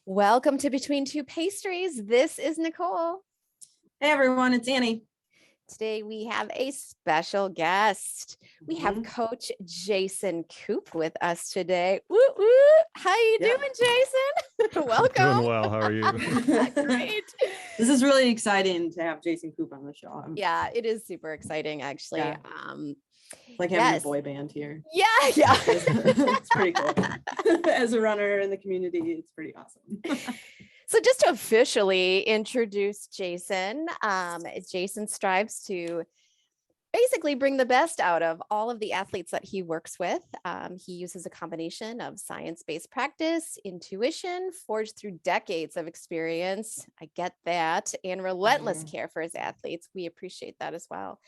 Welcome to Between Two Pastries. This is Nicole. Hey everyone, it's Annie. Today we have a special guest. We have Coach Jason Koop with us today. Woo woo! How you doing, Jason? Welcome. Doing well. How are you? Great. This is really exciting to have Jason Koop on the show. Yeah, it is super exciting, actually. Yeah. It's like having a boy band here. Yeah. It's pretty cool. As a runner in the community, it's pretty awesome. So just to officially introduce Jason, Jason strives to basically bring the best out of all of the athletes that he works with. He uses a combination of science-based practice, intuition, forged through decades of experience. I get that. And relentless care for his athletes. We appreciate that as well.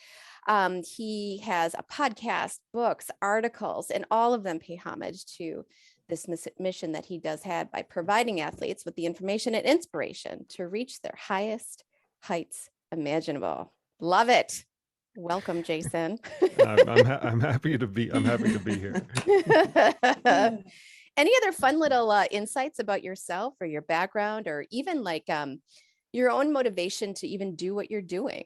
He has a podcast, books, articles, and all of them pay homage to this mission that he does have by providing athletes with the information and inspiration to reach their highest heights imaginable. Love it. Welcome, Jason. I'm happy to be here. Any other fun little insights about yourself or your background, or even like your own motivation to even do what you're doing?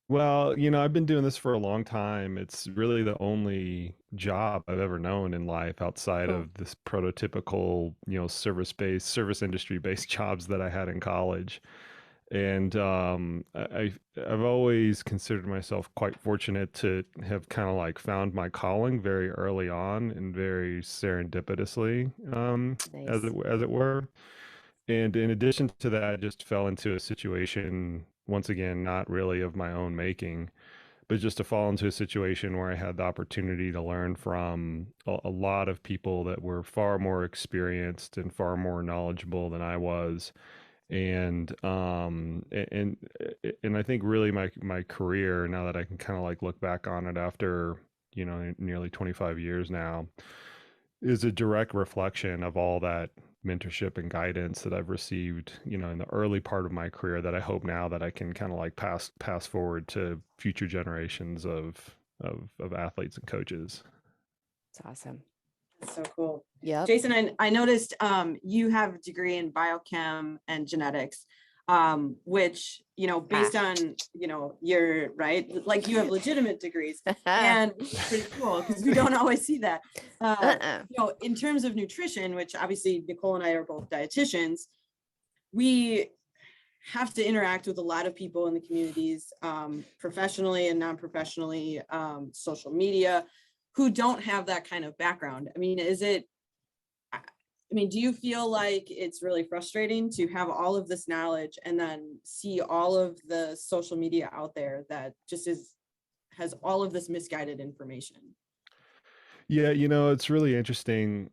Well, I've been doing this for a long time. It's really the only job I've ever known in life outside of this prototypical, service industry-based jobs that I had in college. And I've always considered myself quite fortunate to have kind of like found my calling very early on and very serendipitously, as it were. And in addition to that, I just fell into a situation, once again, not really of my own making, but just to fall into a situation where I had the opportunity to learn from a lot of people that were far more experienced and far more knowledgeable than I was. And I think really my career, now that I can kind of like look back on it after, nearly 25 years now, is a direct reflection of all that mentorship and guidance that I've received, in the early part of my career, that I hope now that I can kind of like pass forward to future generations of athletes and coaches. It's awesome. That's so cool. Yeah. Jason, I noticed you have a degree in biochem and genetics, which, based on, you're right, like you have legitimate degrees, and it's pretty cool because we don't always see that. In terms of nutrition, which obviously Nicole and I are both dietitians, we have to interact with a lot of people in the communities, professionally and non-professionally, social media, who don't have that kind of background. I mean, do you feel like it's really frustrating to have all of this knowledge and then see all of the social media out there that just has all of this misguided information? Yeah, it's really interesting.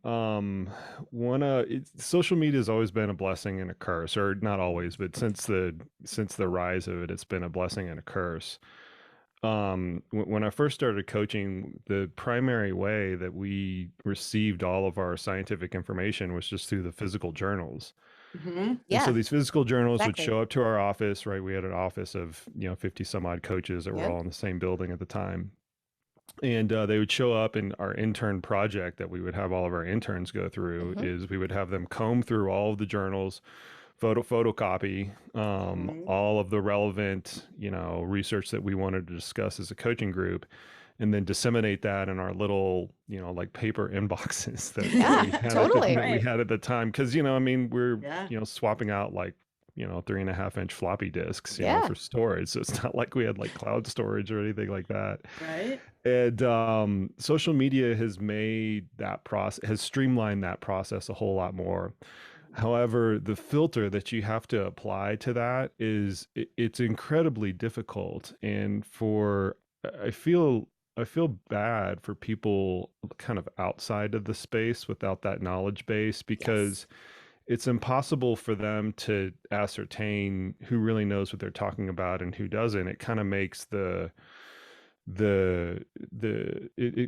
Social media has always been a blessing and a curse, or not always, but since the rise of it, it's been a blessing and a curse. When I first started coaching, the primary way that we received all of our scientific information was just through the physical journals. Yeah. And so these physical journals would Exactly. show up to our office, right? We had an office of, 50 some odd coaches that were Yep. all in the same building at the time. And they would show up in our intern project that we would have all of our interns go through, is we would have them comb through all of the journals, photocopy all of the relevant, research that we wanted to discuss as a coaching group, and then disseminate that in our little, like paper inboxes that we had at the time. Cause we're, swapping out like, 3.5 inch floppy disks, for storage. So it's not like we had like cloud storage or anything like that. Right. And social media has streamlined that process a whole lot more. However, the filter that you have to apply to that it's incredibly difficult. And I feel bad for people kind of outside of the space without that knowledge base, because it's impossible for them to ascertain who really knows what they're talking about and who doesn't. It kind of makes it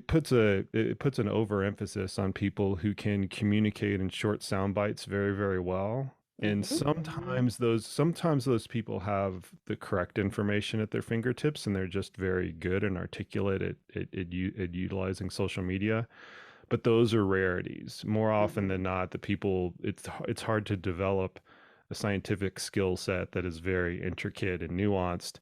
puts an overemphasis on people who can communicate in short sound bites very, very well. And sometimes those people have the correct information at their fingertips, and they're just very good and articulate at utilizing social media. but those are rarities. More often Mhm. than not, the people, it's hard to develop a scientific skill set that is very intricate and nuanced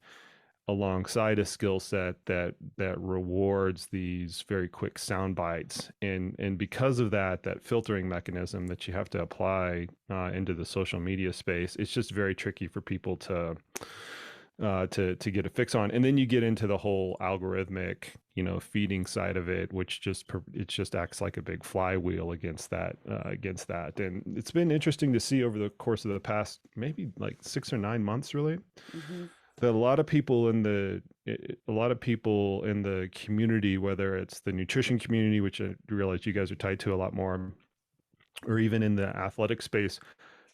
alongside a skill set that rewards these very quick sound bites, and because of that filtering mechanism that you have to apply into the social media space, it's just very tricky for people to get a fix on. And then you get into the whole algorithmic, feeding side of it, which it just acts like a big flywheel against that. And it's been interesting to see over the course of the past maybe like 6 or 9 months, really, Mhm. that a lot of people in the community, whether it's the nutrition community, which I realize you guys are tied to a lot more, or even in the athletic space,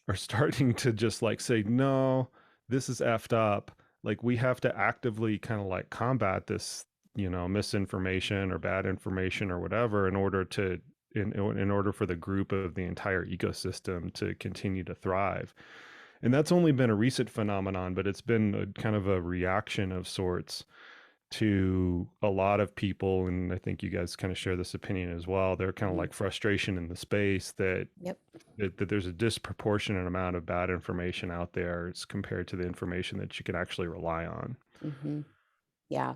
are starting to just like say, no, this is effed up. Like we have to actively kind of like combat this, misinformation or bad information or whatever in order for the group of the entire ecosystem to continue to thrive. And that's only been a recent phenomenon, but it's been a kind of a reaction of sorts to a lot of people. And I think you guys kind of share this opinion as well. They're kind of Mhm. like frustration in the space Yep. that there's a disproportionate amount of bad information out there as compared to the information that you can actually rely on. Mhm. Yeah.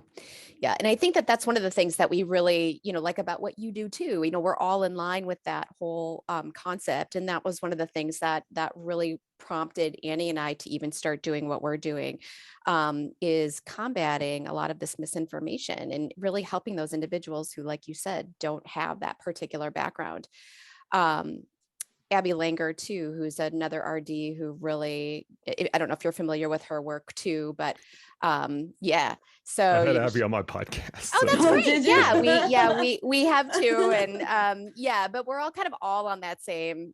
Yeah. And I think that that's one of the things that we really, like about what you do too. We're all in line with that whole concept. And that was one of the things that really prompted Annie and I to even start doing what we're doing, is combating a lot of this misinformation and really helping those individuals who, like you said, don't have that particular background. Um, Abby Langer too, who's another RD who really, I don't know if you're familiar with her work too, but yeah. I So had Abby on my podcast. oh, that's So Oh, great. did you? Yeah, we have too. And yeah, but we're all kind of all on that same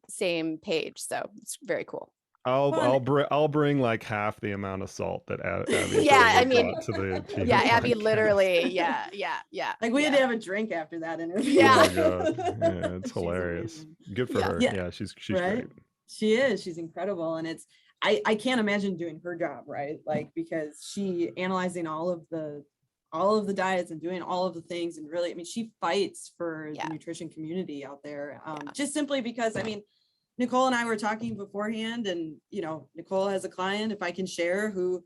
page. So it's very cool. Fun. I'll bring like half the amount of salt that Abby Yeah, I probably mean, brought to the yeah, Abby podcast. literally, yeah, Like we had yeah, to have a drink after that interview. Oh yeah, my God. Yeah, it's She's hilarious. amazing. Good for yeah. her. Yeah, Yeah, she's right. great. She is. She's incredible. And I can't imagine doing her job, right? Like because she analyzing all of the diets and doing all of the things, and really, I mean, she fights for Yeah. the nutrition community out there. Yeah. Just simply because, I mean, Nicole and I were talking beforehand, and Nicole has a client, if I can share, who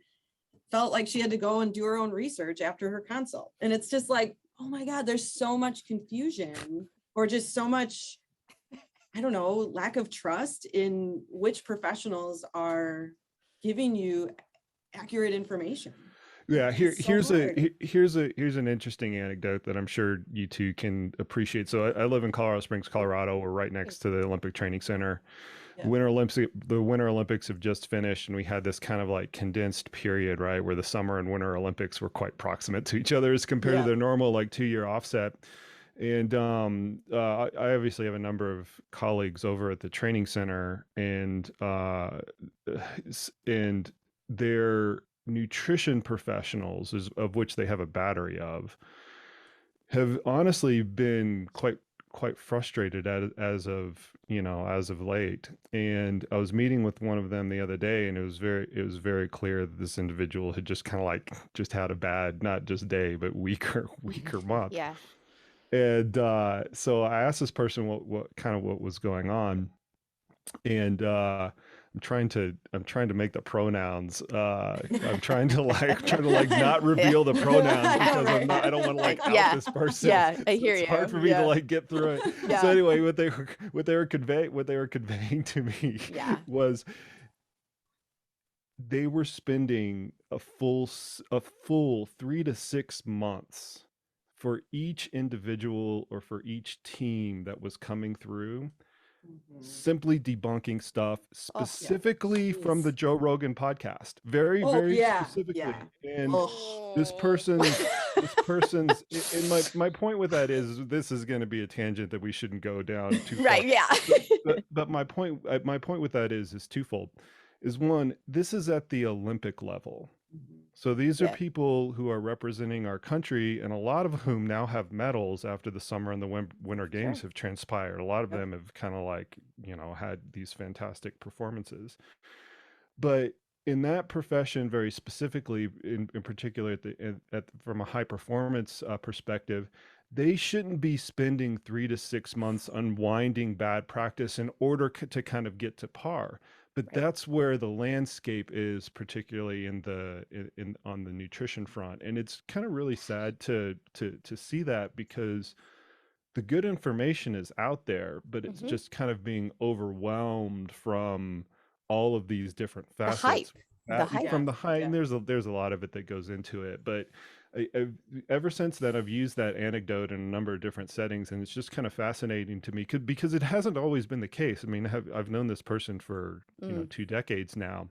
felt like she had to go and do her own research after her consult. And it's just like, oh my God, there's so much confusion, or just so much, I don't know, lack of trust in which professionals are giving you accurate information. Yeah, It's so hard. here's an interesting anecdote that I'm sure you two can appreciate. So I live in Colorado Springs, Colorado. We're right next to the Olympic Training Center. Yeah. The Winter Olympics have just finished, and we had this kind of like condensed period, right, where the Summer and Winter Olympics were quite proximate to each other as compared to Yeah. their normal like 2 year offset. And I obviously have a number of colleagues over at the training center, and their nutrition professionals, of which they have a battery of, have honestly been quite frustrated as of late. And I was meeting with one of them the other day, and it was very clear that this individual had just kind of like just had a bad, not just day, but weaker month. Yeah. And so I asked this person what was going on, and I'm trying to make the pronouns. I'm trying to like not reveal the pronouns I know, because right? I don't want to like out Yeah. this person. Yeah, I So hear it's hard you. for me to Yeah. like get through it. So Yeah. anyway, what they were conveying to me Yeah. was they were spending a full 3 to 6 months for each individual or for each team that was coming through, Mhm. simply debunking stuff Oh, yeah. specifically from the Jeez. Joe Rogan podcast. Very, Oh very yeah, specifically. yeah. And Oh, this person's and my point with that is, this is going to be a tangent that we shouldn't go down too far. Right. Yeah. But my point with that is twofold. Is one, this is at the Olympic level. Mhm. So these are Yeah. people who are representing our country, and a lot of whom now have medals after the summer and the Winter Games Sure. have transpired. A lot of Yep. them have kind of like, had these fantastic performances. But in that profession, very specifically, in particular, from a high performance perspective, they shouldn't be spending 3 to 6 months unwinding bad practice in order to kind of get to par. But Right. that's where the landscape is, particularly in on the nutrition front. And it's kind of really sad to see that, because the good information is out there, but it's Mhm. just kind of being overwhelmed from all of these different The facets. hype, the hype. From Yeah, the height, yeah. and there's a lot of it that goes into it. But ever since then, I've used that anecdote in a number of different settings, and it's just kind of fascinating to me, because it hasn't always been the case. I mean, I've known this person for Mm. 2 decades now,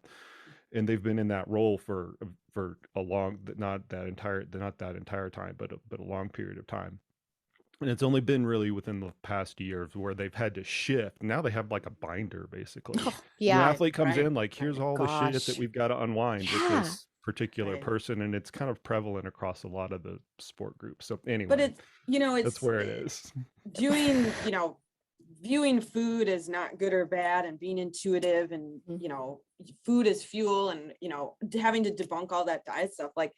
and they've been in that role for a long, not that entire time, but a long period of time. And it's only been really within the past year where they've had to shift. Now they have like a binder, basically. Oh, New yeah. athlete comes Right, in, like, here's right, all the shit that Gosh. we've got to unwind with Yeah. this particular right. person. And it's kind of prevalent across a lot of the sport groups. So But anyway, it's, you know, that's it's where it is. doing, viewing food as not good or bad and being intuitive and, Mhm. food is fuel and, having to debunk all that diet stuff, like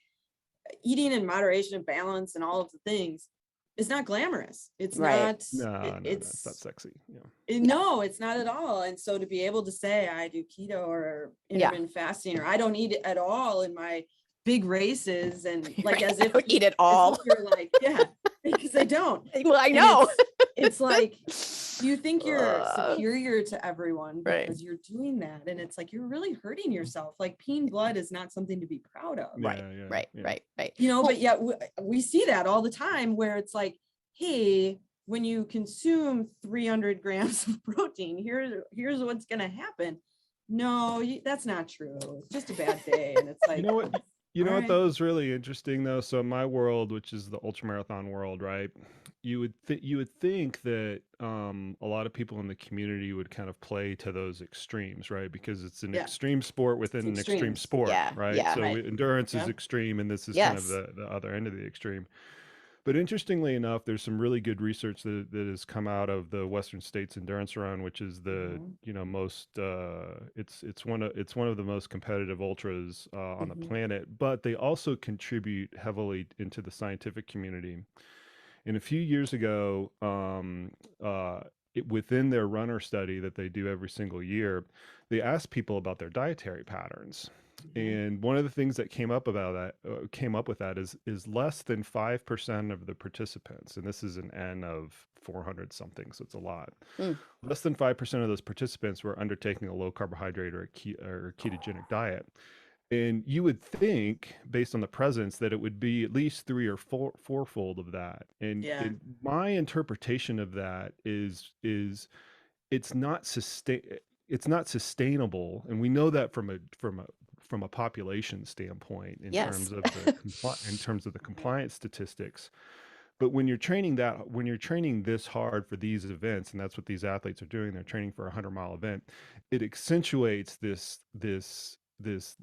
eating in moderation and balance and all of the things is not glamorous. It's Right. not, No, it's not it's, sexy. Yeah. no, it's not at all. And so to be able to say I do keto or Yeah. intermittent fasting, or I don't eat it at all in my big races, and like Right. as I if don't eat it as all. if you're like, yeah, because I don't. Well, I And know. it's like you think you're Uh, superior to everyone Right. because you're doing that, and it's like you're really hurting yourself. Like peeing blood is not something to be proud of. Right. Yeah, yeah, Right. yeah. Right. Right. But yet we see that all the time, where it's like, hey, when you consume 300 grams of protein, here's what's going to happen. No, that's not true. It's just a bad day. And it's like, You know what? You all know what right. though is really interesting though. So in my world, which is the ultramarathon world, right? You would think that a lot of people in the community would kind of play to those extremes, right? Because it's an Yeah, extreme sport within an extreme extremes. sport, Yeah. right? Yeah. So Right. endurance is Yeah. extreme, and this is kind of Yes. the other end of the extreme. But interestingly enough, there's some really good research that has come out of the Western States Endurance Run, which is the Mhm. most it's one of the most competitive ultras on the Mhm. planet. But they also contribute heavily into the scientific community. And a few years ago, within their runner study that they do every single year, they asked people about their dietary patterns. Mhm. And one of the things that came up with that is less than 5% of the participants, and this is an N of 400 something, so it's a lot. Mm. Less than 5% of those participants were undertaking a low carbohydrate or or ketogenic diet. And you would think, based on the presence, that it would be at least three or fourfold of that. Yeah. And my interpretation of that is it's not it's not sustainable, and we know that from a population standpoint in Yes. terms of the in terms of the compliance statistics. But when you're training this hard for these events, and that's what these athletes are doing, they're training for a 100-mile event, it accentuates this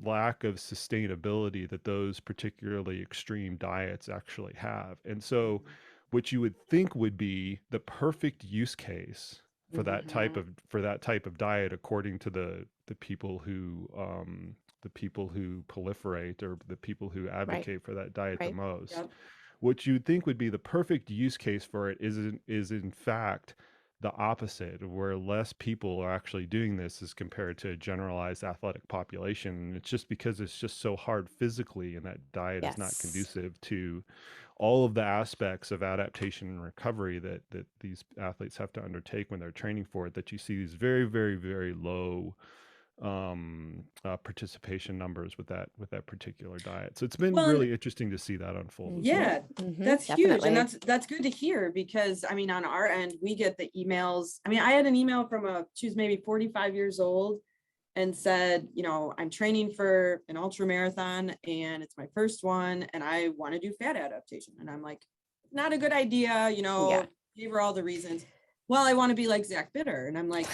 lack of sustainability that those particularly extreme diets actually have. And so what you would think would be the perfect use case Mhm. for that type of diet, according to the people who proliferate, or the people who Right. advocate for that diet the Right. most, Yep. what you'd think would be the perfect use case for it is in fact the opposite, of where less people are actually doing this as compared to a generalized athletic population. And it's just because it's just so hard physically, and that diet is not Yes. conducive to all of the aspects of adaptation and recovery that these athletes have to undertake when they're training for it, that you see these very, very, very low participation numbers with that particular diet. So it's been Well, and really interesting to see that unfold as well. yeah, Mhm. that's huge. And Definitely. that's good to hear, because I mean, on our end, we get the emails. I mean, I had an email from she was maybe 45 years old, and said, I'm training for an ultra marathon and it's my first one and I want to do fat adaptation. And I'm like, not a good idea, Yeah. gave her all the reasons. Well, I want to be like Zach Bitter. And I'm like,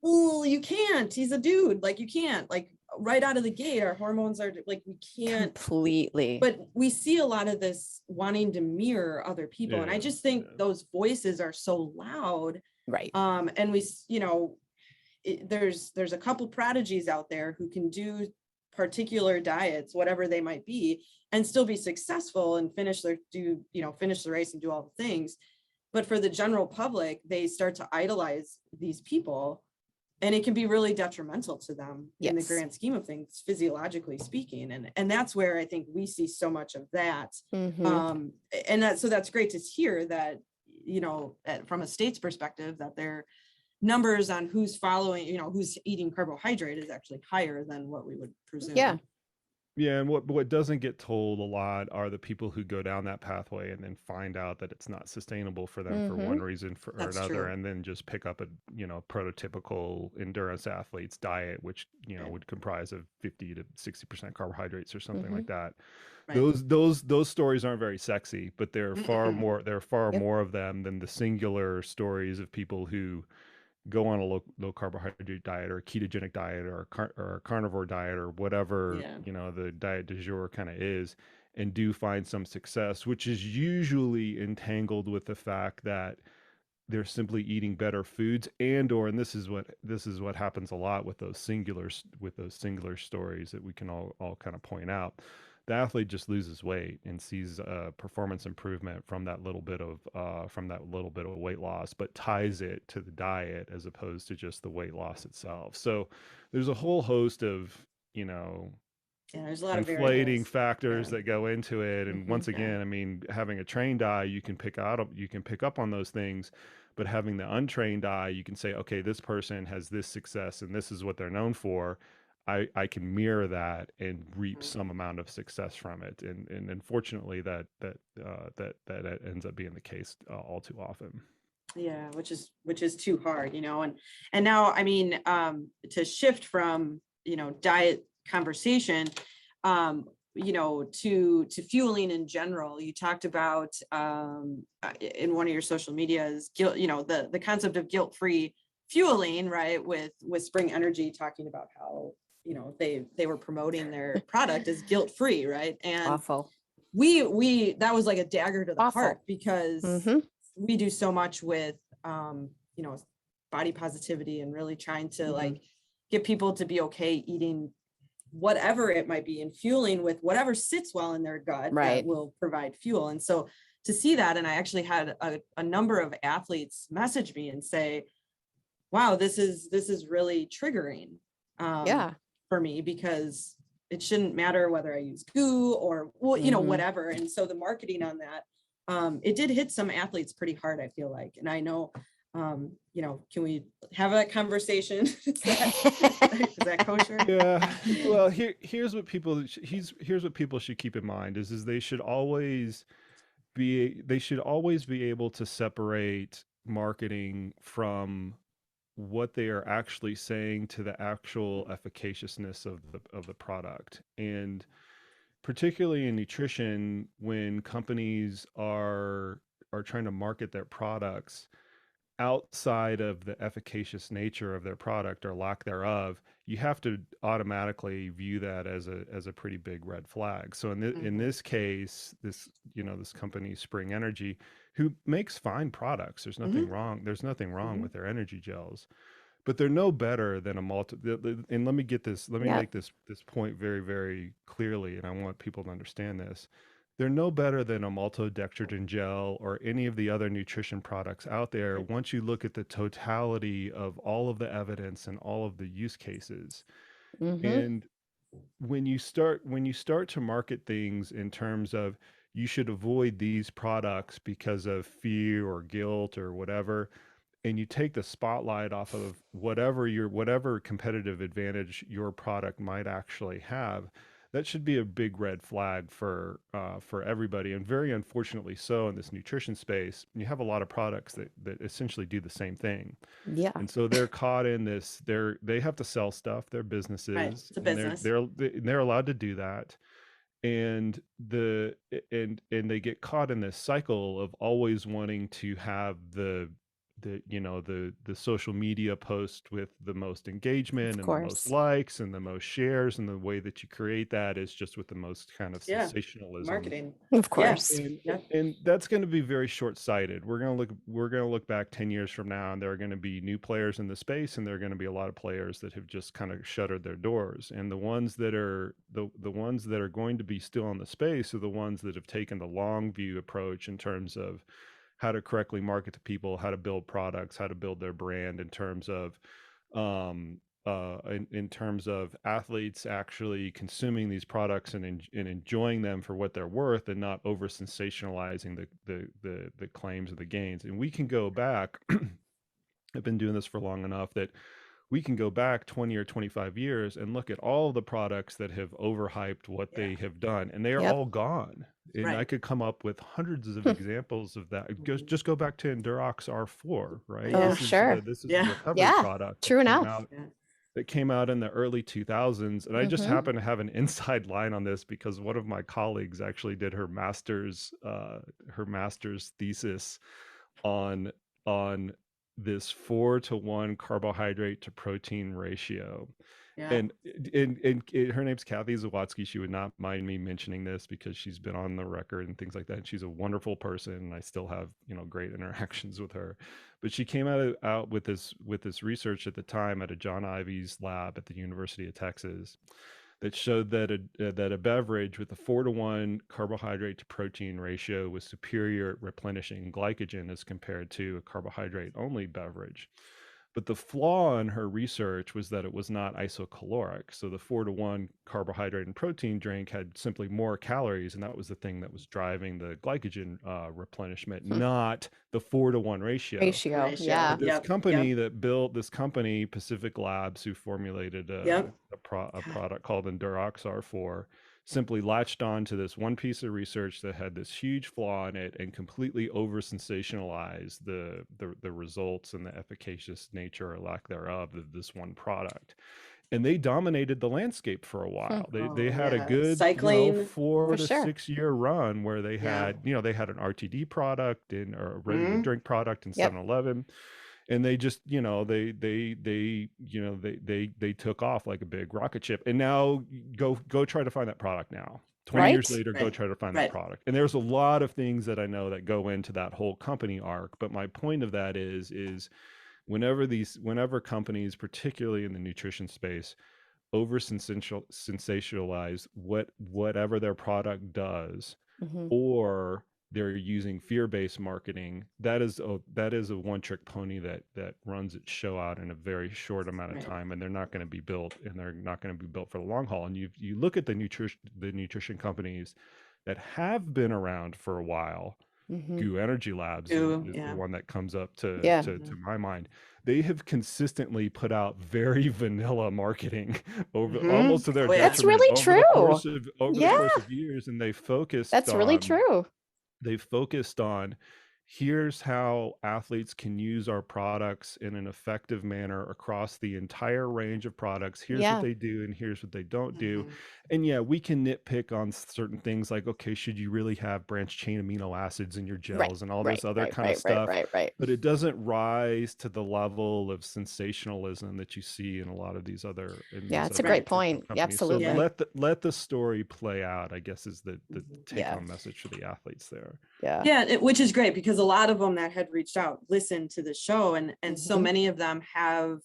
oh, you can't. He's a dude. Like, you can't. Like, right out of the gate, our hormones are like, we can't. Completely. But we see a lot of this wanting to mirror other people. And I Yeah, just think yeah. those voices are so loud. Right. And we, there's a couple prodigies out there who can do particular diets, whatever they might be, and still be successful and finish the race and do all the things. But for the general public, they start to idolize these people, and it can be really detrimental to them in the Yes. grand scheme of things, physiologically speaking. And that's where I think we see so much of that. Mhm. So that's great to hear that, from a state's perspective, that their numbers on who's following, who's eating carbohydrate is actually higher than what we would presume. Yeah. Yeah, and what doesn't get told a lot are the people who go down that pathway and then find out that it's not sustainable for them for one Mhm. reason or That's another, true. and then just pick up a prototypical endurance athlete's diet, which Right. would comprise of 50 to 60% carbohydrates or something like Mhm. that. Right. Those stories aren't very sexy, but there are far Mm-mm. Yep. more of them than the singular stories of people who go on a low carbohydrate diet or a ketogenic diet or or a carnivore diet or whatever, Yeah. the diet du jour kind of is, and do find some success, which is usually entangled with the fact that they're simply eating better foods, and this is what happens a lot with those singular stories that we can all kind of point out. The athlete just loses weight and sees performance improvement from that little bit of weight loss, but ties it to the diet as opposed to just the weight loss itself. So there's a whole host of, you know, Yeah, there's a lot of inflating variables. factors Yeah. that go into it. And once Mhm. Yeah. again, I mean, having a trained eye, you can pick up on those things, but having the untrained eye, you can say, okay, this person has this success and this is what they're known for. I can mirror that and reap Mhm. some amount of success from it. And unfortunately that ends up being the case all too often. Yeah, which is too hard, and now, I mean, to shift from, diet conversation, to fueling in general. You talked about, in one of your social medias, guilt, the concept of guilt-free fueling, right? With Spring Energy talking about how, they were promoting their product as guilt-free, right? And Awful. we that was like a dagger to the heart, Awful. because Mhm. we do so much with, you know body positivity, and really trying to Mhm. like get people to be okay eating whatever it might be, and fueling with whatever sits well in their gut that Right. will provide fuel. And so to see that, and I actually had a number of athletes message me and say, wow, this is really triggering, Yeah. for me, because it shouldn't matter whether I use goo or, well, Mhm. whatever. And so the marketing on that, it did hit some athletes pretty hard, I feel like. And I know, can we have that conversation? Is that kosher? Yeah. Well, here's what people should keep in mind is they should always be able to separate marketing from what they are actually saying to the actual efficaciousness of the product. And particularly in nutrition, when companies are trying to market their products outside of the efficacious nature of their product or lack thereof, you have to automatically view that as a pretty big red flag. So in Mhm. this case, this company Spring Energy, who makes fine products, Mhm. there's nothing wrong Mhm. with their energy gels, but they're no better than a and let me Yeah. make this point very, very clearly, and I want people to understand this. They're no better than a maltodextrin gel or any of the other nutrition products out there Right. once you look at the totality of all of the evidence and all of the use cases. Mhm. And when you start to market things in terms of you should avoid these products because of fear or guilt or whatever, and you take the spotlight off of whatever competitive advantage your product might actually have, that should be a big red flag for everybody. And very unfortunately so in this nutrition space, you have a lot of products that essentially do the same thing. Yeah. And so they're caught in this, they have to sell stuff, they're Right. businesses, It's a and business. they're allowed to do that. And and they get caught in this cycle of always wanting to have the social media post with the most engagement Of and the most course. likes and the most shares, and the way that you create that is just with the most kind of Yeah. sensationalism. Marketing. Of Yeah. course. And that's going to be very short-sighted. We're going to look back 10 years from now, and there are going to be new players in the space, and there are going to be a lot of players that have just kind of shuttered their doors. And the ones that are the ones that are going to be still in the space are the ones that have taken the long view approach in terms of how to correctly market to people, how to build products, how to build their brand in terms of in terms of athletes actually consuming these products and enjoying them for what they're worth, and not over sensationalizing the claims of the gains. And we can go back. I've been doing this for long enough that we can go back 20 or 25 years and look at all the products that have overhyped what they have done, and they are Yep. all gone. And I Right. could come up with hundreds of examples of that. Just go back to Endurox R4, right? Oh, Yeah. sure. This is a Yeah. recovery Yeah. product True enough. that came out in the early 2000s. And I just Mhm. happen to have an inside line on this because one of my colleagues actually did her master's thesis on this 4-to-1 carbohydrate to protein ratio. Yeah. And her name's Kathy Zawatsky. She would not mind me mentioning this because she's been on the record and things like that. And she's a wonderful person, and I still have great interactions with her. But she came out with this research at the time at a John Ivy's lab at the University of Texas that showed that a beverage with a 4-to-1 carbohydrate to protein ratio was superior at replenishing glycogen as compared to a carbohydrate only beverage. But the flaw in her research was that it was not isocaloric. So the 4-to-1 carbohydrate and protein drink had simply more calories, and that was the thing that was driving the glycogen replenishment, not the 4-to-1 ratio. Yeah. But this Yep. company that built this company, Pacific Labs, who formulated Yep. a product called Endurox R4, simply latched on to this one piece of research that had this huge flaw in it and completely over sensationalized the results and the efficacious nature or lack thereof of this one product. And they dominated the landscape for a while. They had a good Cycling. 4 For to sure. 6 year run where they Yeah. had they had an RTD product and or a ready to drink product in Yep. 7-Eleven. And they just they took off like a big rocket ship. And now go try to find that product now. 20 years Right. later, go Right. try to find that Right. product. And there's a lot of things that I know that go into that whole company arc. But my point of that is whenever companies, particularly in the nutrition space, over sensationalize whatever their product does, Mhm. or they're using fear-based marketing, that is a one-trick pony that runs its show out in a very short amount of Right. time, and they're not going to be built for the long haul. And you look at the nutrition companies that have been around for a while. Mhm. Goo Energy Labs Goo, is yeah. the one that comes up Yeah. to my mind. They have consistently put out very vanilla marketing over almost to their Oh, yeah. That's detriment really over the course true. of Yeah. years, and they focused That's really true. on here's how athletes can use our products in an effective manner across the entire range of products. Here's what Yeah. they do and here's what they don't do. And yeah, we can nitpick on certain things like, okay, should you really have branched chain amino acids in your Right. gels and all Right. this other Right. kind Right. of stuff, Right. but it doesn't rise to the level of sensationalism that you see in a lot of these other Yeah, it's a other great nutrition point. companies. Absolutely. So let the story play out, I guess, is the take Yeah. home message for the athletes there. Yeah. Yeah, which is great because a lot of them that had reached out listened to the show, and so Mhm. many of them have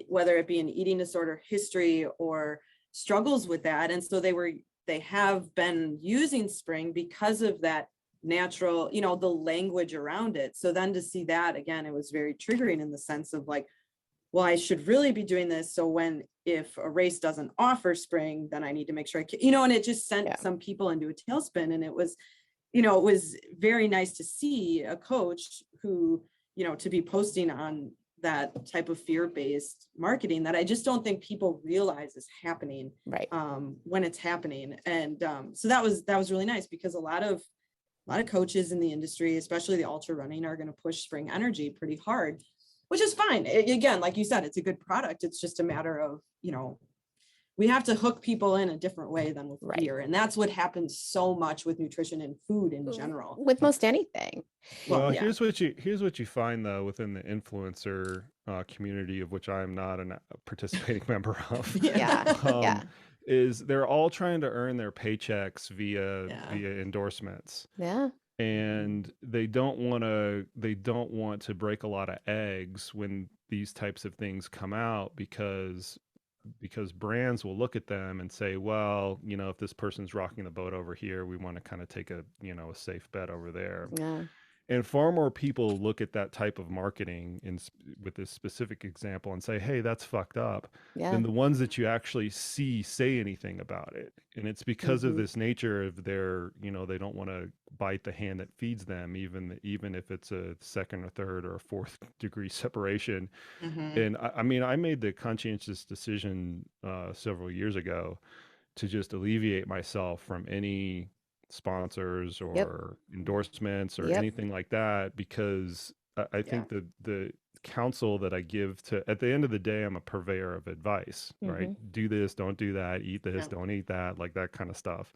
whether it be an eating disorder history or struggles with that, and so they have been using Spring because of that natural, the language around it. So then to see that again, it was very triggering in the sense of like, well, I should really be doing this. So if a race doesn't offer Spring, then I need to make sure I can, and it just sent some people into a tailspin. And it was very nice to see a coach who, to be posting on that type of fear-based marketing that I just don't think people realize is happening Right. When it's happening. And so that was really nice because a lot of coaches in the industry, especially the ultra running, are going to push Spring Energy pretty hard, which is fine. Again, like you said, it's a good product. It's just a matter of, we have to hook people in a different way than with Right. beer. And that's what happens so much with nutrition and food in general. With most anything. Well, yeah. here's what you find though within the influencer community, of which I'm not a participating member of. Yeah. Yeah. Is they're all trying to earn their paychecks via Yeah. endorsements, Yeah. and they don't want to break a lot of eggs when these types of things come out, because brands will look at them and say, well, if this person's rocking the boat over here, we want to kind of take a a safe bet over there. Yeah. And far more people look at that type of marketing with this specific example and say, hey, that's fucked up, Yeah. than the ones that you actually see say anything about it. And it's because of this nature of their, they don't want to bite the hand that feeds them, even if it's a second or third or a fourth degree separation. And I mean, I made the conscientious decision several years ago to just alleviate myself from any sponsors or endorsements or anything like that, because I think that the counsel that I give to, at the end of the day, I'm a purveyor of advice, right? Do this, don't do that, eat this, don't eat that, like that kind of stuff.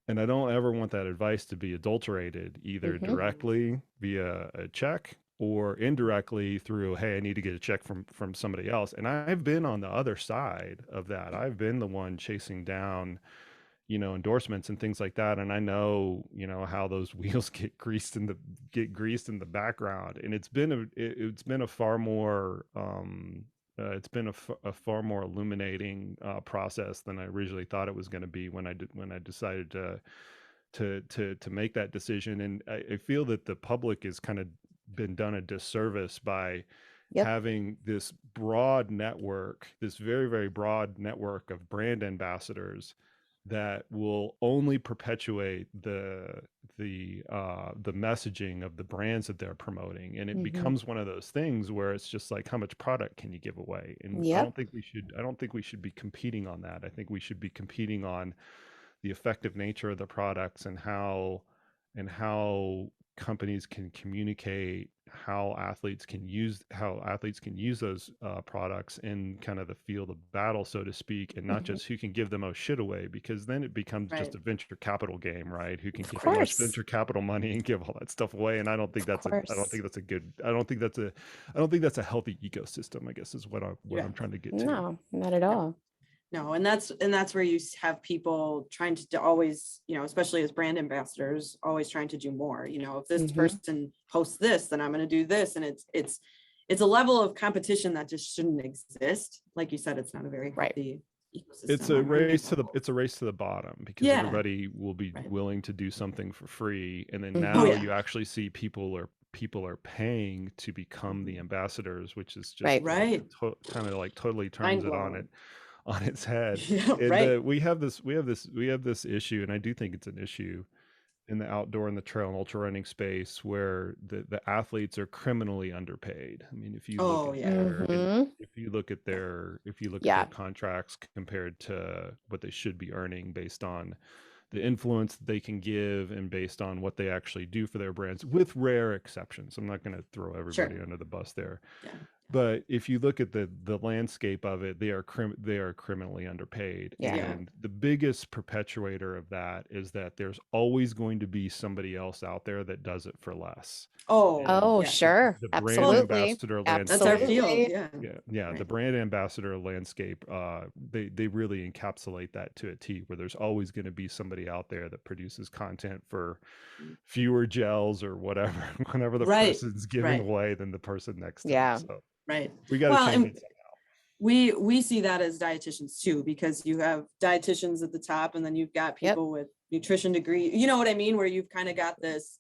And I don't ever want that advice to be adulterated, either directly via a check or indirectly through, hey, I need to get a check from somebody else. And I've been on the other side of that. I've been the one chasing down endorsements and things like that, and I know how those wheels get greased in the background. And it's been a far more a far more illuminating process than I originally thought it was going to be when I decided to make that decision. And I feel that the public has kind of been done a disservice by having this broad network, this very, very broad network of brand ambassadors that will only perpetuate the messaging of the brands that they're promoting. And it becomes one of those things where it's just like, how much product can you give away? And I don't think we should be competing on that. I think we should be competing on the effective nature of the products, and how companies can communicate how athletes can use those products in kind of the field of battle, so to speak, and not just who can give the most shit away, because then it becomes just a venture capital game, right? Who can get the most venture capital money and give all that stuff away. And I don't think that's a healthy ecosystem, I guess, is what I'm trying to get to. No, not at all. No, and that's where you have people trying to always, especially as brand ambassadors, always trying to do more. If this person posts this, then I'm going to do this, and it's a level of competition that just shouldn't exist. Like you said, it's not a very healthy ecosystem. It's a race to the bottom, because everybody will be willing to do something for free, and then now you actually see people are paying to become the ambassadors, which is just kind of like totally turns it on its head. We have this issue, and I do think it's an issue in the outdoor and the trail and ultra running space, where the athletes are criminally underpaid. I mean, if you look at their contracts compared to what they should be earning based on the influence that they can give and based on what they actually do for their brands, with rare exceptions. I'm not going to throw everybody under the bus there. But if you look at the landscape of it, they are criminally underpaid. And the biggest perpetuator of that is that there's always going to be somebody else out there that does it for less. Sure. The brand Absolutely. ambassador landscape. That's our field. The brand ambassador landscape, they really encapsulate that to a T, where there's always going to be somebody out there that produces content for fewer gels or whatever, whenever the person's giving away than the person next to them. So. We got to change it somehow. We see that as dietitians too, because you have dietitians at the top, and then you've got people with nutrition degree. You know what I mean? Where you've kind of got this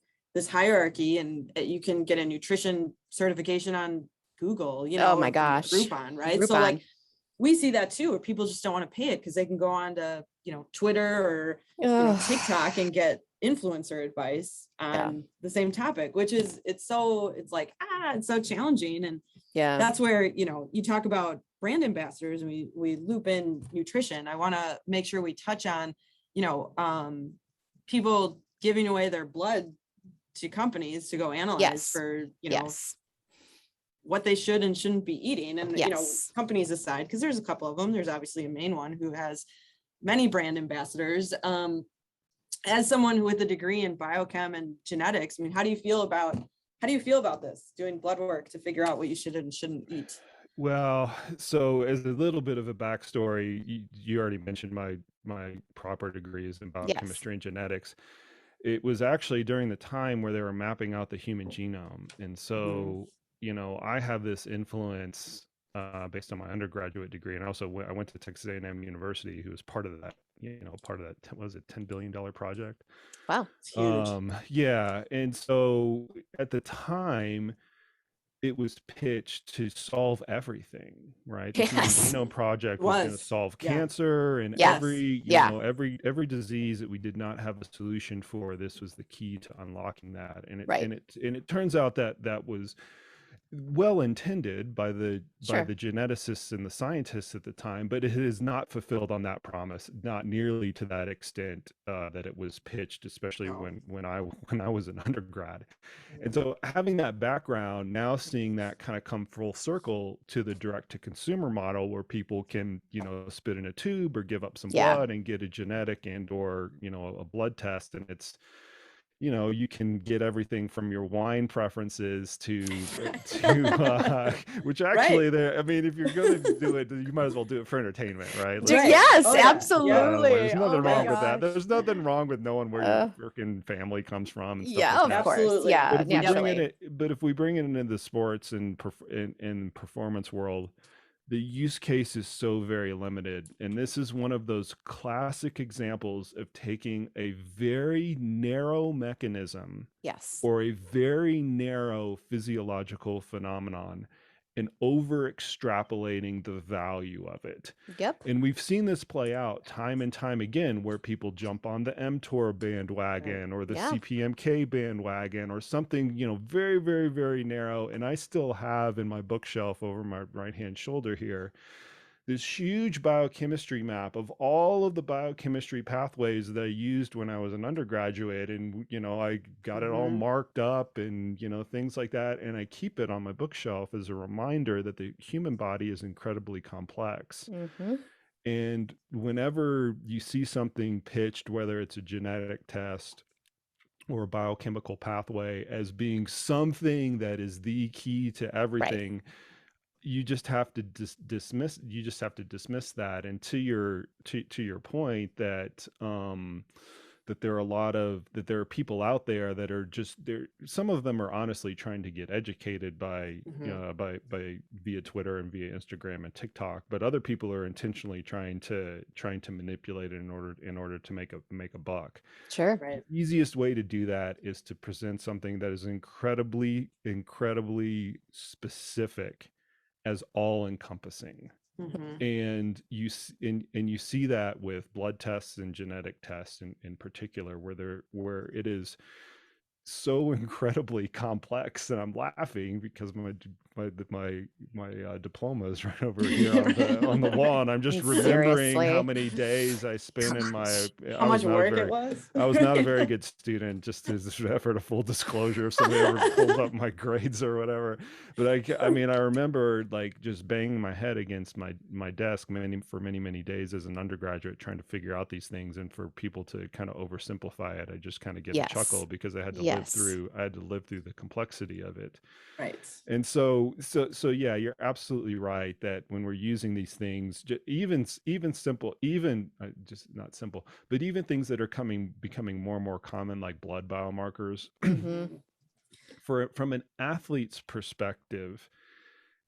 hierarchy, and you can get a nutrition certification on Google. Oh my gosh, Groupon, right? Groupon. So like, we see that too, where people just don't want to pay it because they can go on to Twitter or TikTok and get influencer advice on the same topic, which is it's so challenging. And that's where you talk about brand ambassadors, and we loop in nutrition. I want to make sure we touch on people giving away their blood to companies to go analyze for what they should and shouldn't be eating. And, Yes. companies aside, because there's a couple of them, there's obviously a main one who has many brand ambassadors. As someone with a degree in biochem and genetics, I mean, how do you feel about this, doing blood work to figure out what you should and shouldn't eat? Well, so as a little bit of a backstory, you already mentioned my proper degrees in Yes. biochemistry and genetics. It was actually during the time where they were mapping out the human genome, and so I have this influence based on my undergraduate degree, and I went to Texas A&M University, who was part of that. What was it, $10 billion project? Wow. It's huge. Yeah, and so at the time it was pitched to solve everything, right? The Human Yes. Genome Project was going to solve Yeah. cancer and Yes. every disease that we did not have a solution for. This was the key to unlocking that, and Right. it turns out that was well intended by the Sure. geneticists and the scientists at the time, but it has not fulfilled on that promise, not nearly to that extent that it was pitched, especially No. when I was an undergrad. And so having that background, now seeing that kind of come full circle to the direct to consumer model, where people can spit in a tube or give up some Yeah. blood and get a genetic and or a blood test, and it's you can get everything from your wine preferences to which actually there, I mean, if you're going to do it, you might as well do it for entertainment, right? Yes, Oh, yeah. absolutely. There's nothing Oh my wrong with that. gosh. There's nothing wrong with knowing where your freaking family comes from and stuff Yeah, like of that. course. Absolutely. Yeah, But if we naturally. bring it into the sports and in performance world, the use case is so very limited. And this is one of those classic examples of taking a very narrow mechanism Yes. or a very narrow physiological phenomenon and over extrapolating the value of it. Yep. And we've seen this play out time and time again, where people jump on the mTOR bandwagon or the CPMK bandwagon or something, very, very, very narrow. And I still have in my bookshelf over my right-hand shoulder here this huge biochemistry map of all of the biochemistry pathways that I used when I was an undergraduate. And, I got it all marked up and, things like that. And I keep it on my bookshelf as a reminder that the human body is incredibly complex. And whenever you see something pitched, whether it's a genetic test or a biochemical pathway, as being something that is the key to everything, you just have to dismiss that. And to your point that that there are people out there that are just there. Some of them are honestly trying to get educated by by via Twitter and via Instagram and TikTok, but other people are intentionally trying to manipulate it in order to make a buck. Sure. Right. The easiest way to do that is to present something that is incredibly specific as all encompassing. And you see that with blood tests and genetic tests in particular, where it is so incredibly complex. And I'm laughing because my diploma is right over here on the wall, and I'm just remembering how many days I spent in my how much work it was. I was not a very good student, just as an effort of full disclosure, if somebody ever pulls up my grades or whatever. But I mean, I remember like just banging my head against my desk for many days as an undergraduate, trying to figure out these things. And for people to kind of oversimplify it, I just kind of get a chuckle, because I had to live through the complexity of it. Right. And so yeah, you're absolutely right that when we're using these things, even simple, even just not simple, but even things that are becoming more and more common, like blood biomarkers, from an athlete's perspective,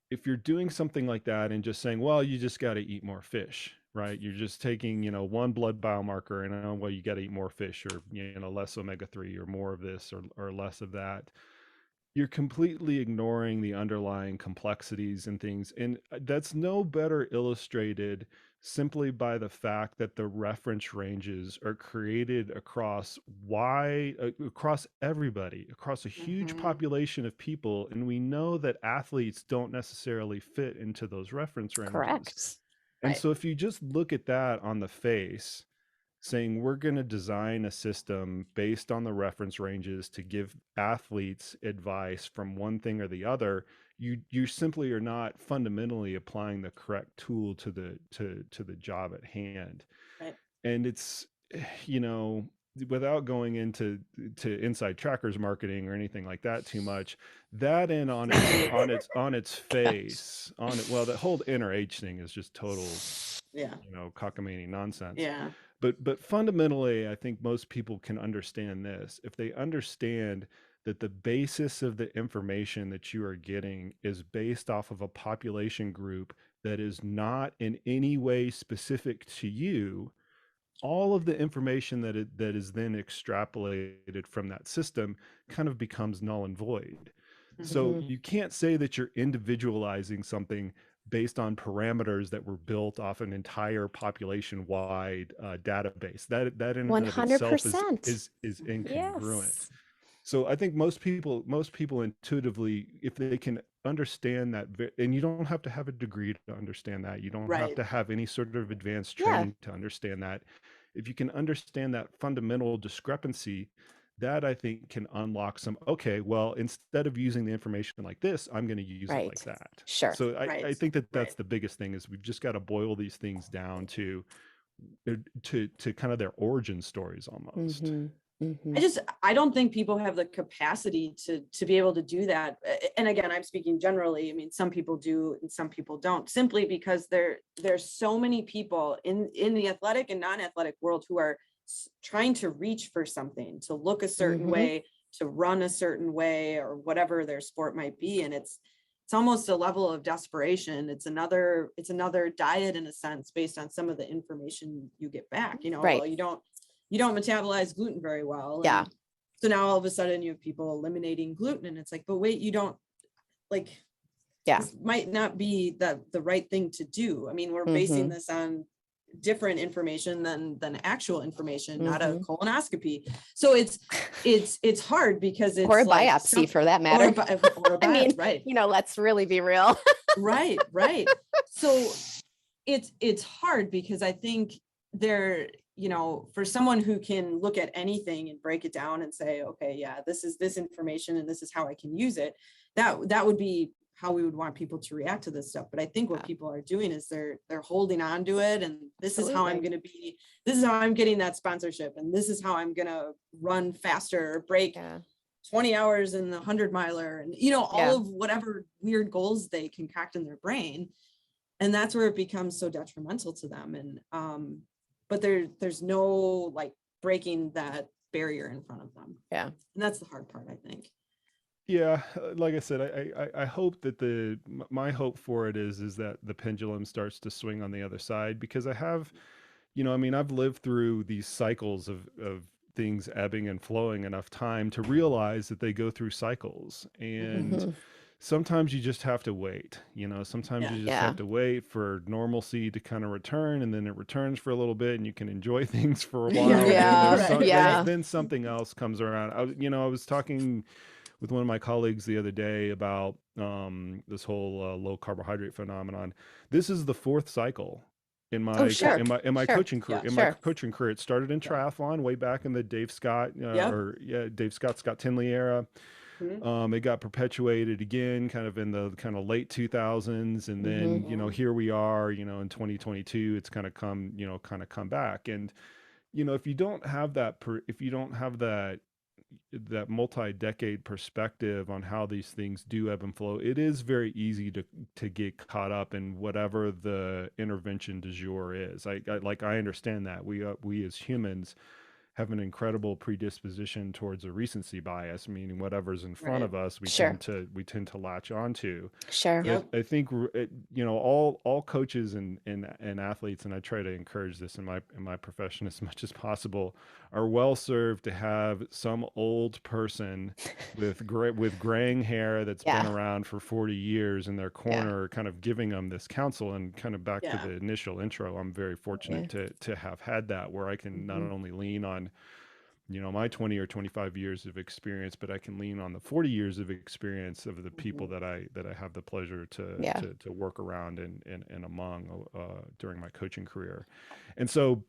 if you're doing something like that and just saying, well, you just got to eat more fish, right? You're just taking, one blood biomarker and, well, you got to eat more fish, or, less omega-3 or more of this or less of that. You're completely ignoring the underlying complexities and things. And that's no better illustrated simply by the fact that the reference ranges are created across everybody, across a huge population of people. And we know that athletes don't necessarily fit into those reference ranges. Correct. And so if you just look at that on the face, saying we're going to design a system based on the reference ranges to give athletes advice from one thing or the other, you simply are not fundamentally applying the correct tool to the job at hand. Right. And it's, you know, without going into inside trackers marketing or anything like that too much, that in on its face, on it, well, the whole NRH thing is just total, Yeah. you know, cockamamie nonsense. Yeah. But fundamentally, I think most people can understand this. If they understand that the basis of the information that you are getting is based off of a population group that is not in any way specific to you, all of the information that is then extrapolated from that system kind of becomes null and void. So Mhm. you can't say that you're individualizing something based on parameters that were built off an entire population-wide database. That in and of itself 100%. is incongruent. Yes. So I think most people intuitively, if they can understand that, and you don't have to have a degree to understand that, you don't have Right. to have any sort of advanced Yeah. training to understand that. If you can understand that fundamental discrepancy, that I think can unlock some, okay, well, instead of using the information like this, I'm going to use it like Right. that. Sure. So Right. I think that that's Right. the biggest thing, is we've just got to boil these things down to kind of their origin stories almost. Mhm. Mhm. I don't think people have the capacity to be able to do that. And again, I'm speaking generally. I mean, some people do and some people don't, simply because there's so many people in the athletic and non-athletic world who are trying to reach for something, to look a certain Mhm. way, to run a certain way, or whatever their sport might be. And it's almost a level of desperation. It's another diet, in a sense, based on some of the information you get back. You know, Right. well, you don't metabolize gluten very well. Yeah. And so now all of a sudden you have people eliminating gluten, and it's like, but wait, you don't, like, Yeah. this might not be the right thing to do. I mean, we're basing Mhm. this on different information than actual information, not a Mhm. colonoscopy. So it's hard, because it's Or a like biopsy for that or matter. a I mean, right. you know, let's really be real. Right. So it's hard, because I think there, you know, for someone who can look at anything and break it down and say, okay, yeah, this is this information and this is how I can use it, that would be how we would want people to react to this stuff. But I think what Yeah. people are doing is they're holding on to it, and this is how I'm Absolutely. going to be, this is how I'm getting that sponsorship, and this is how I'm going to run faster, or break Yeah. 20 hours in the 100-miler, and, you know, all Yeah. of whatever weird goals they concoct in their brain. And that's where it becomes so detrimental to them. And but there's no, like, breaking that barrier in front of them. Yeah. And that's the hard part, I think. Yeah, like I said, I hope that my hope for it is that the pendulum starts to swing on the other side, because I have, you know, I mean, I've lived through these cycles of things ebbing and flowing enough time to realize that they go through cycles. And Mhm. sometimes you just have to wait, you know, sometimes Yeah. you just Yeah. have to wait for normalcy to kind of return, and then it returns for a little bit and you can enjoy things for a while. And then Yeah. Right, Yeah. then something else comes around. I was talking with one of my colleagues the other day about this whole low carbohydrate phenomenon. This is the fourth cycle in Oh, my sure. Sure. coaching career. Yeah. In my Sure. coaching career, it started in Yeah. triathlon way back in the Dave Scott Yep. Dave Scott Tinley era. Mhm. It got perpetuated again kind of in the kind of late 2000s, and then Mhm. you know, here we are, you know, in 2022, it's kind of come back. And you know, if you don't have that multi-decade perspective on how these things do ebb and flow, it is very easy to get caught up in whatever the intervention du jour is. I understand that we as humans have an incredible predisposition towards a recency bias, meaning whatever's in front Right. of us, Sure. we tend to latch onto. Sure. But Yep. I think you know, all coaches and athletes, and I try to encourage this in my profession as much as possible, are well served to have some old person with graying hair that's been Yeah. around for 40 years in their Yeah. corner, kind of giving them this counsel. And kind of back to Yeah. the initial intro, I'm very fortunate to have had that, where I can not Mhm. only lean on, you know, my 20 or 25 years of experience, but I can lean on the 40 years of experience of the people Mhm. that I have the pleasure Yeah. to work around and among during my coaching career. And so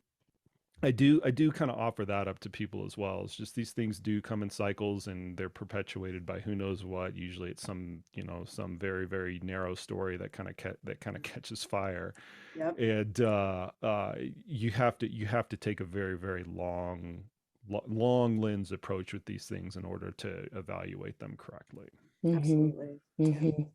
I do kind of offer that up to people as well. It's just these things do come in cycles and they're perpetuated by who knows what. Usually it's some, some very, very narrow story that that kind of catches fire. Yep. And you have to take a very, very long lens approach with these things in order to evaluate them correctly. Absolutely. Yeah. Mhm.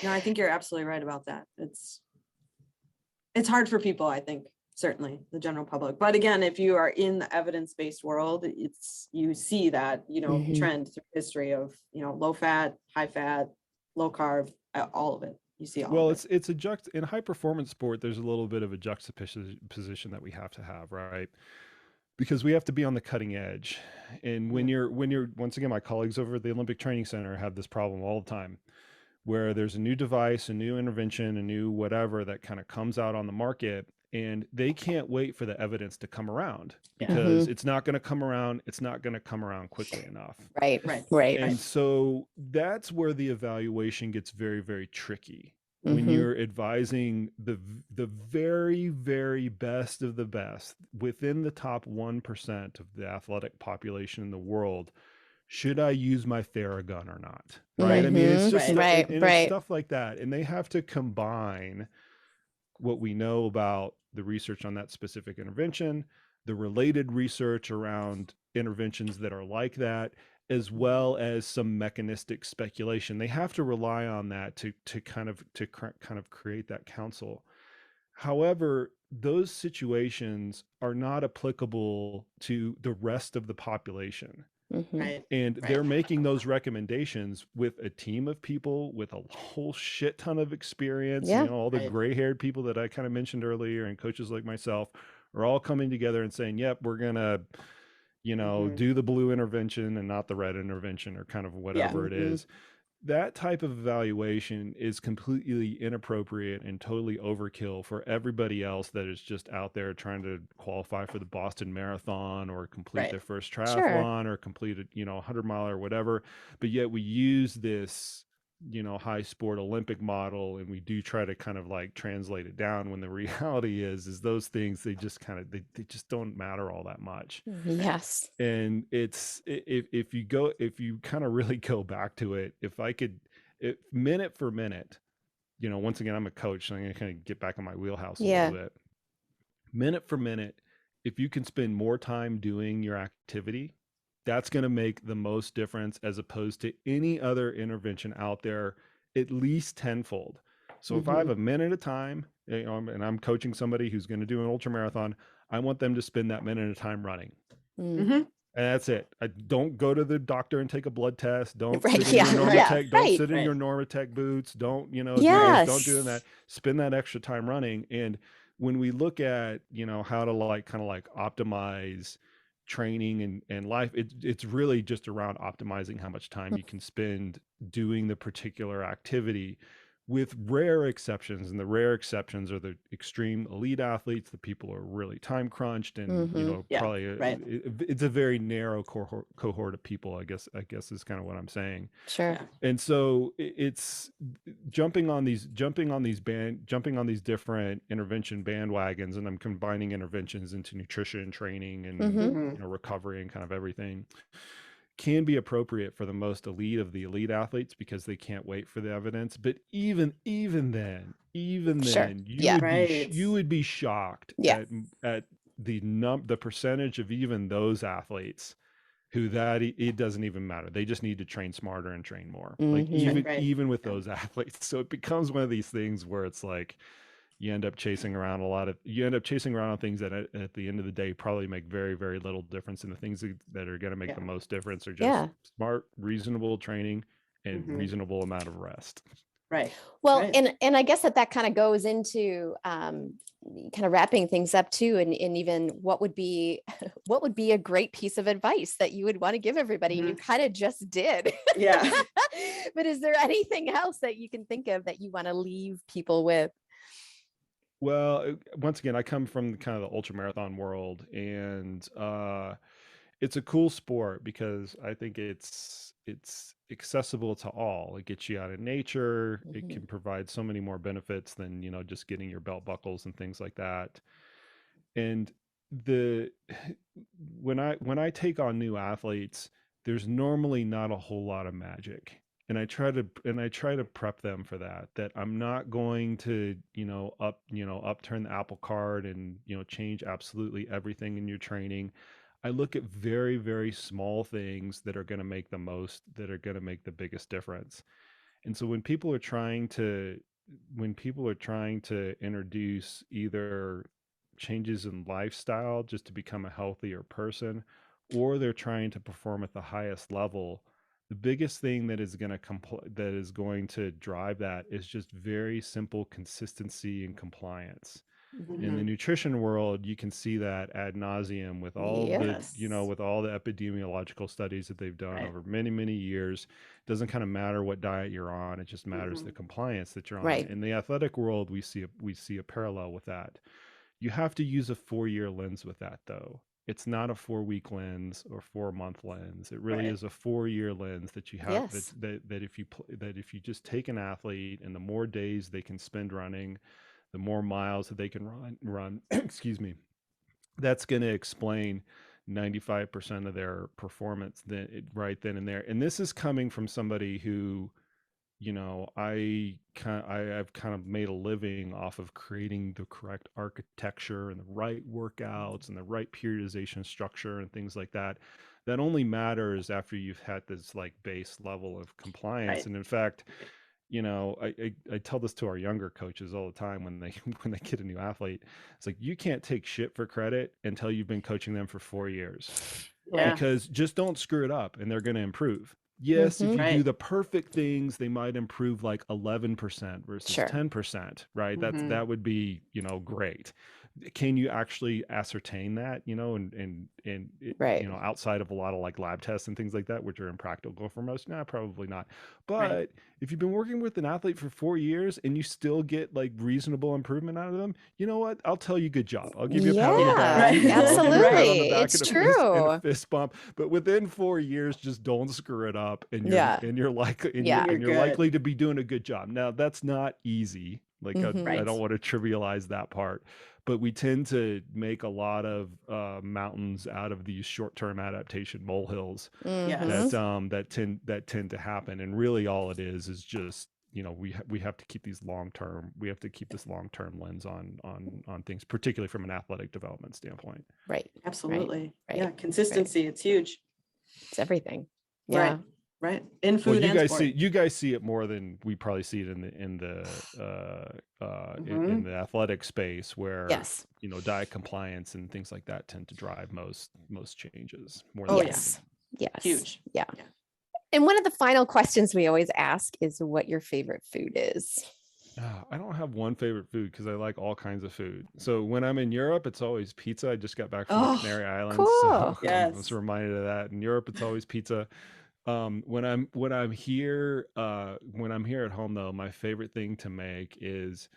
No, I think you're absolutely right about that. It's hard for people, I think, certainly the general public. But again, if you are in the evidence-based world, you see that, Mhm. trend through history of, low fat, high fat, low carb, all of it. You see all Well, of it. it's in high performance sport. There's a little bit of a juxtaposition that we have to have, right? Because we have to be on the cutting edge. And when you're once again, my colleagues over at the Olympic Training Center have this problem all the time, where there's a new device, a new intervention, a new whatever that kind of comes out on the market, and they can't wait for the evidence to come around Yeah. because it's not going to come around. It's not going to come around quickly enough. Right. Right. Right. And so that's where the evaluation gets very, very tricky. When Mhm. you're advising the very, very best of the best within the top 1% of the athletic population in the world, should I use my Theragun or not? Right? I mean, it's Mhm. just Right. and it's Right. stuff like that, and they have to combine what we know about the research on that specific intervention, the related research around interventions that are like that, as well as some mechanistic speculation. They have to rely on that to kind of create that counsel. However, those situations are not applicable to the rest of the population. Mhm. Right. And Right. they're making those recommendations with a team of people with a whole shit ton of experience. Yeah. All the Right. gray-haired people that I kind of mentioned earlier and coaches like myself are all coming together and saying, yep, we're going to, Mhm. do the blue intervention and not the red intervention, or kind of Yeah. whatever it Mhm. is. That type of evaluation is completely inappropriate and totally overkill for everybody else that is just out there trying to qualify for the Boston Marathon or complete Right. their first Sure. triathlon or complete a 100 mile or whatever. But yet we use this high sport Olympic model, and we do try to kind of like translate it down, when the reality is those things, they just kind of they just don't matter all that much. Yes. And it's, if you kind of really go back to it, if I could, minute for minute, once again, I'm a coach, so I'm going to kind of get back in my wheelhouse a Yeah. little bit. Minute for minute, if you can spend more time doing your activity, that's going to make the most difference as opposed to any other intervention out there, at least tenfold. So if I have Mhm. a minute of time, and I'm coaching somebody who's going to do an ultra marathon, I want them to spend that minute of time running. Mm. Mhm. And that's it. I don't go to the doctor and take a blood test. Don't Right. sit in Yeah. your Yeah. Normatec. Don't Right. sit in Right. your Normatec boots. Don't, do this. Don't do that. Yes. Spend that extra time running. And when we look at, how to kind of like optimize training and life, it's really just around optimizing how much time you can spend doing the particular activity, with rare exceptions. And the rare exceptions are the extreme elite athletes, the people who are really time crunched, and Mhm. Yeah. probably Right. it's a very narrow cohort of people, I guess is kind of what I'm saying. Sure. Yeah. And so it's jumping on these different intervention bandwagons, and I'm combining interventions into nutrition, training, and Mhm. Mhm. recovery, and kind of everything, can be appropriate for the most elite of the elite athletes because they can't wait for the evidence. But even Sure. then, Yeah. Right. you would be shocked Yeah. at the percentage of even those athletes who it doesn't even matter. They just need to train smarter and train more. Like Mhm. Right. even with Yeah. those athletes. So it becomes one of these things where it's like you end up chasing around on things that at the end of the day probably make very, very little difference. And the things that are going to make Yeah. the most difference are just Yeah. smart, reasonable training and Mhm. reasonable amount of rest. Right. Well, Right. and I guess that kind of goes into kind of wrapping things up too, and even what would be what would be a great piece of advice that you would want to give everybody, and you kind of just did. Yeah. But is there anything else that you can think of that you want to leave people with? Well, once again, I come from kind of the ultra marathon world, and it's a cool sport because I think it's accessible to all. It gets you out in nature. It Mhm. can provide so many more benefits than just getting your belt buckles and things like that. And the when I take on new athletes, there's normally not a whole lot of magic. And I try to prep them for that I'm not going to, upturn the apple cart and, change absolutely everything in your training. I look at very, very small things that are going to make the biggest difference. And so when people are trying to introduce either changes in lifestyle just to become a healthier person, or they're trying to perform at the highest level, the biggest thing that is going to drive that is just very simple consistency and compliance. In the Mhm. nutrition world, you can see that ad nauseum with all Yep. the, Yes. with all the epidemiological studies that they've done Right. over many, many years. It doesn't kind of matter what diet you're on. It just matters the Mhm. compliance that you're on. Right. In the athletic world, we see a parallel with that. You have to use a 4-year lens with that, though. It's not a 4-week lens or 4-month lens. It really Right. is a 4-year lens that you have Yes. that if you just take an athlete and the more days they can spend running, the more miles that they can run, excuse me, that's going to explain 95% of their performance right then and there. And this is coming from somebody who, I've kind of made a living off of creating the correct architecture and the right workouts and the right periodization structure and things like that. That only matters after you've had this like base level of compliance. Right. And in fact, I tell this to our younger coaches all the time when they when they get a new athlete. It's like, you can't take shit for credit until you've been coaching them for 4 years, Yeah. because just don't screw it up and they're going to improve. Yes, if Mhm. you do Right. the perfect things, they might improve like 11% versus Sure. 10%, right? Mhm. That would be, great. Can you actually ascertain that, and Right. outside of a lot of like lab tests and things like that, which are impractical for most? Nah, probably not. Right. But if you've been working with an athlete for 4 years and you still get like reasonable improvement out of them, you know what? I'll tell you good job. I'll give you a pat on the back. Right. I'll give you a pat on the Absolutely. back It's and true. a fist bump. But within 4 years, just don't screw it up, and Yeah. you're likely Yeah. You're you're good. likely to be doing a good job. Now, that's not easy. Like I Mhm. Right. don't want to trivialize that part, but we tend to make a lot of mountains out of these short-term adaptation molehills Yes. that tend to happen. And really, all it is just, we have to keep this long-term lens on things, particularly from an athletic development standpoint. Right. Absolutely. Right. Yeah. Right. Consistency. It's huge. It's everything. Yeah. Right. Right. In Well, food and sport. you guys see it more than we probably see it in Mhm. the athletic space, where Yes. diet compliance and things like that tend to drive most changes more Oh, than yeah. Yes. Yes. Huge. Yeah. Yeah. And one of the final questions we always ask is what your favorite food is. I don't have one favorite food because I like all kinds of food. So when I'm in Europe, it's always pizza. I just got back from the Oh, Canary Islands, cool. so I was yes. reminded of that. In Europe, it's always pizza. When I'm here at home, though, my favorite thing to make is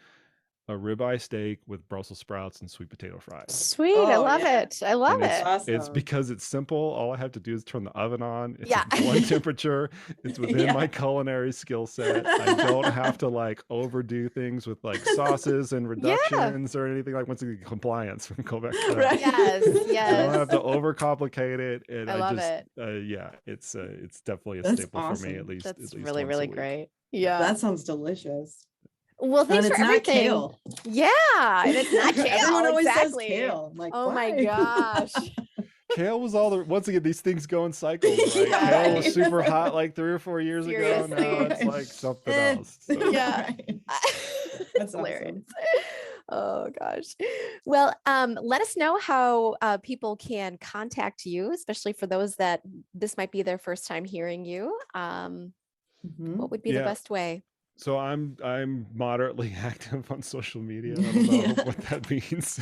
a ribeye steak with Brussels sprouts and sweet potato fries. Sweet. I Oh, love yeah. it. I love And it. Awesome. it's because it's simple. All I have to do is turn the oven on. It's Yeah. at one temperature. It's within Yeah. my culinary skill set. I don't have to like overdo things with like sauces and reductions or anything, like once again, compliance from Koop. Right. Yes. I don't Yes. have to overcomplicate it, and I I love just it. yeah, it's definitely a That's staple for me, awesome. at least That's once really, a really week. great. Yeah. That sounds delicious. Well, And thanks it's for not everything. kale. Yeah. And it's not kale. Everyone always Exactly. says kale. I'm like, Oh my why? gosh. Kale was once again, these things go in cycles, right? Yeah, Kale was right. super hot like 3 or 4 years ago. Now Seriously. it's like something Eh. else. So. Yeah. Right. That's That's hilarious. awesome. Oh gosh. Well, let us know how people can contact you, especially for those that this might be their first time hearing you. Mhm. What would be the Yeah. best way? So I'm moderately active on social media. I don't know Yeah. what that means.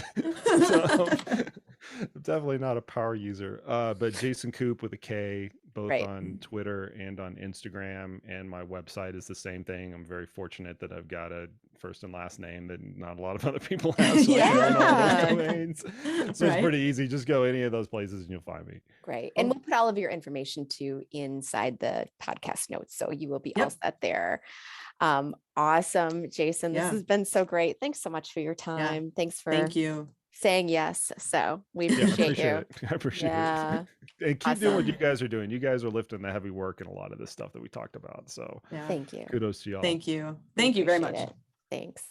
I'm definitely not a power user. But Jason Koop with a K, both Right. on Twitter and on Instagram, and my website is the same thing. I'm very fortunate that I've got a first and last name that not a lot of other people have, so I can own all Yeah. those domains. So it's Right. pretty easy. Just go any of those places and you'll find me. Great. And Oh. we'll put all of your information too inside the podcast notes. So you will be all Yep. set there. Awesome, Jason. This Yeah. has been so great. Thanks so much for your time. Thanks for Thank you. saying yes. So we Yeah, I appreciate appreciate you. it. I appreciate Yeah. it. And keep doing what Awesome. you guys are doing. You guys are lifting the heavy work in a lot of this stuff that we talked about. So Yeah. Thank you. kudos to y'all. Thank you. We Thank you very appreciate much. it. Thanks.